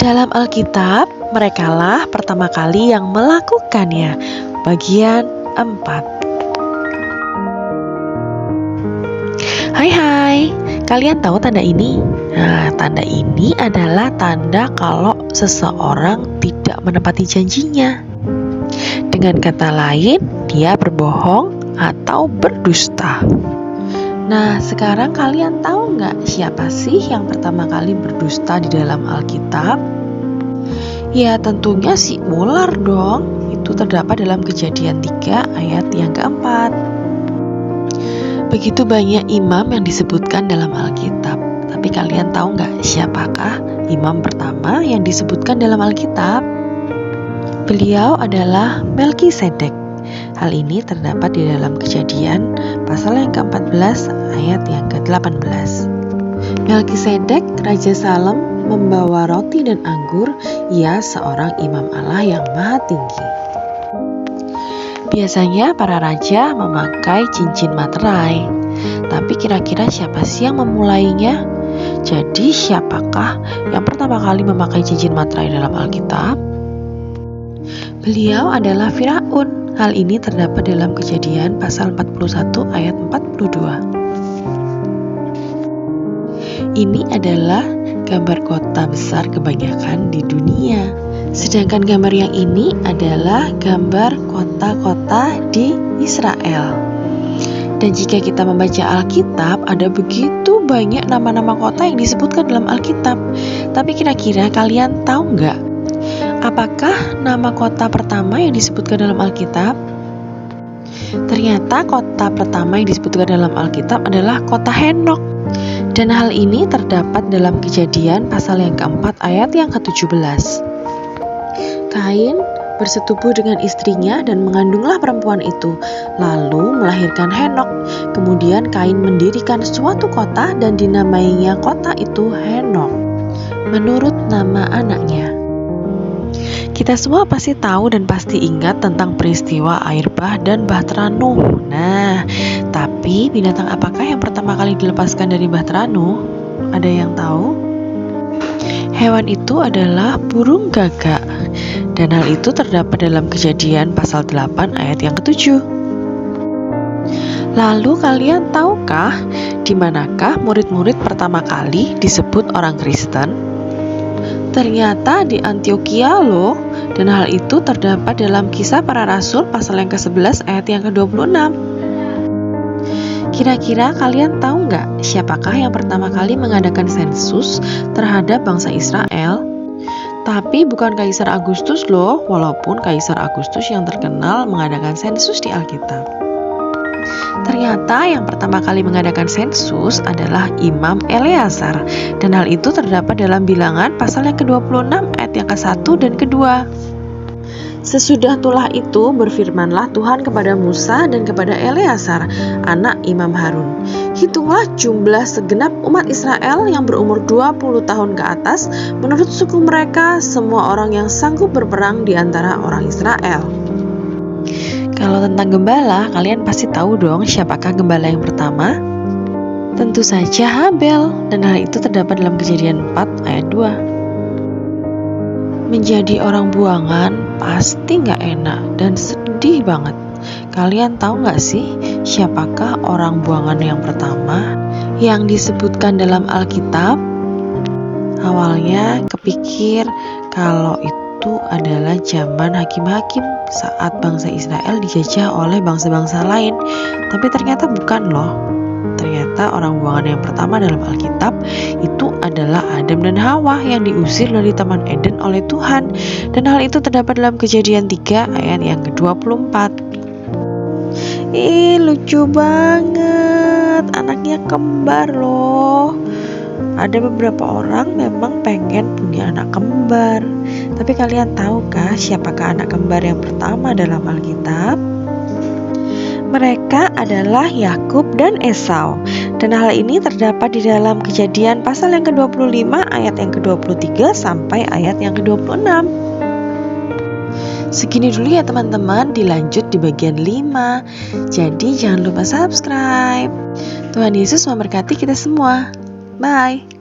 Dalam Alkitab, merekalah pertama kali yang melakukannya. Bagian 4. Hai, kalian tahu tanda ini? Nah, tanda ini adalah tanda kalau seseorang tidak menepati janjinya. Dengan kata lain, dia berbohong atau berdusta. Nah, sekarang kalian tahu nggak siapa sih yang pertama kali berdusta di dalam Alkitab? Ya, tentunya si ular dong. Itu terdapat dalam Kejadian 3 ayat yang keempat. Begitu banyak imam yang disebutkan dalam Alkitab. Tapi kalian tahu nggak siapakah imam pertama yang disebutkan dalam Alkitab? Beliau adalah Melkisedek. Hal ini terdapat di dalam Kejadian pasal yang ke-14 ayat yang ke-18. Melkisedek, Raja Salem, membawa roti dan anggur. Ia seorang imam Allah yang maha tinggi. Biasanya para raja memakai cincin materai. Tapi kira-kira siapa sih yang memulainya? Jadi siapakah yang pertama kali memakai cincin materai dalam Alkitab? Beliau adalah Firaun. Hal ini terdapat dalam Kejadian pasal 41 ayat 42. Ini adalah gambar kota besar kebanyakan di dunia. Sedangkan gambar yang ini adalah gambar kota-kota di Israel. Dan jika kita membaca Alkitab, ada begitu banyak nama-nama kota yang disebutkan dalam Alkitab. Tapi kira-kira kalian tahu nggak? Apakah nama kota pertama yang disebutkan dalam Alkitab? Ternyata kota pertama yang disebutkan dalam Alkitab adalah kota Henok. Dan hal ini terdapat dalam Kejadian pasal yang keempat ayat yang ke-17. Kain bersetubuh dengan istrinya dan mengandunglah perempuan itu, lalu melahirkan Henok. Kemudian Kain mendirikan suatu kota dan dinamainya kota itu Henok, menurut nama anaknya. Kita semua pasti tahu dan pasti ingat tentang peristiwa air bah dan bahtera Nuh. Nah, tapi binatang apakah yang pertama kali dilepaskan dari bahtera Nuh? Ada yang tahu? Hewan itu adalah burung gagak. Dan hal itu terdapat dalam Kejadian pasal 8 ayat yang ke-7. Lalu kalian tahukah di manakah murid-murid pertama kali disebut orang Kristen? Ternyata di Antioquia loh. Dan hal itu terdapat dalam Kisah Para Rasul pasal yang ke-11 ayat yang ke-26. Kira-kira kalian tahu nggak siapakah yang pertama kali mengadakan sensus terhadap bangsa Israel? Tapi bukan Kaisar Agustus loh, walaupun Kaisar Agustus yang terkenal mengadakan sensus di Alkitab. Ternyata yang pertama kali mengadakan sensus adalah Imam Eleazar, dan hal itu terdapat dalam Bilangan pasal yang ke-26 ayat yang ke-1 dan ke-2. Sesudah itulah itu berfirmanlah Tuhan kepada Musa dan kepada Eleazar, anak Imam Harun. Hitunglah jumlah segenap umat Israel yang berumur 20 tahun ke atas menurut suku mereka, semua orang yang sanggup berperang di antara orang Israel. Kalau tentang gembala, kalian pasti tahu dong siapakah gembala yang pertama? Tentu saja Habel, dan hal itu terdapat dalam Kejadian 4 ayat 2. Menjadi orang buangan pasti nggak enak dan sedih banget. Kalian tahu nggak sih siapakah orang buangan yang pertama yang disebutkan dalam Alkitab? Awalnya kepikir kalau itu adalah zaman hakim-hakim saat bangsa Israel dijajah oleh bangsa-bangsa lain. Tapi ternyata bukan loh. Ternyata orang buangan yang pertama dalam Alkitab itu adalah Adam dan Hawa yang diusir dari Taman Eden oleh Tuhan. Dan hal itu terdapat dalam Kejadian 3 ayat yang ke-24. Lucu banget, anaknya kembar loh. Ada beberapa orang memang pengen punya anak kembar. Tapi kalian tahukah siapakah anak kembar yang pertama dalam Alkitab? Mereka adalah Yakub dan Esau. Dan hal ini terdapat di dalam Kejadian pasal yang ke-25 ayat yang ke-23 sampai ayat yang ke-26. Segini dulu ya teman-teman, dilanjut di bagian 5. Jadi jangan lupa subscribe. Tuhan Yesus memberkati kita semua. Bye.